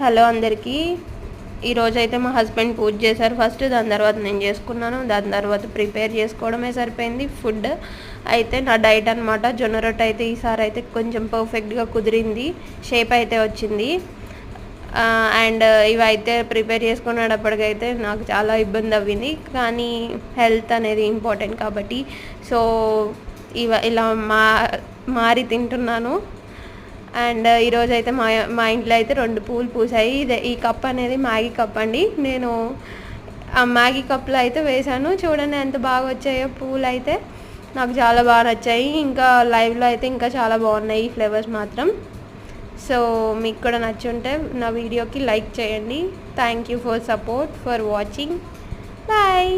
Hello అందరికీ. ఈరోజైతే మా హస్బెండ్ పూజ చేశారు ఫస్ట్, దాని తర్వాత నేను చేసుకున్నాను. దాని తర్వాత ప్రిపేర్ చేసుకోవడమే సరిపోయింది. ఫుడ్ అయితే నా డైట్ అనమాట. జొన్న రొట్టె అయితే ఈసారి అయితే కొంచెం పర్ఫెక్ట్గా కుదిరింది, షేప్ అయితే వచ్చింది. అండ్ ఇవైతే ప్రిపేర్ చేసుకునేటప్పటికైతే నాకు చాలా ఇబ్బంది అవ్వింది, కానీ హెల్త్ అనేది ఇంపార్టెంట్ కాబట్టి సో ఇలా మారి తింటున్నాను. అండ్ ఈరోజైతే మా ఇంట్లో అయితే 2 పూలు పూసాయి. ఈ కప్ అనేది మ్యాగీ కప్ అండి. నేను ఆ మ్యాగీ కప్లో అయితే వేశాను. చూడండి ఎంత బాగా వచ్చాయో పూలు అయితే. నాకు చాలా బాగా నచ్చాయి. ఇంకా లైవ్లో అయితే ఇంకా చాలా బాగున్నాయి ఈ ఫ్లేవర్స్ మాత్రం. సో మీకు కూడా నచ్చుంటే నా వీడియోకి లైక్ చేయండి. Thank you for support for watching. Bye.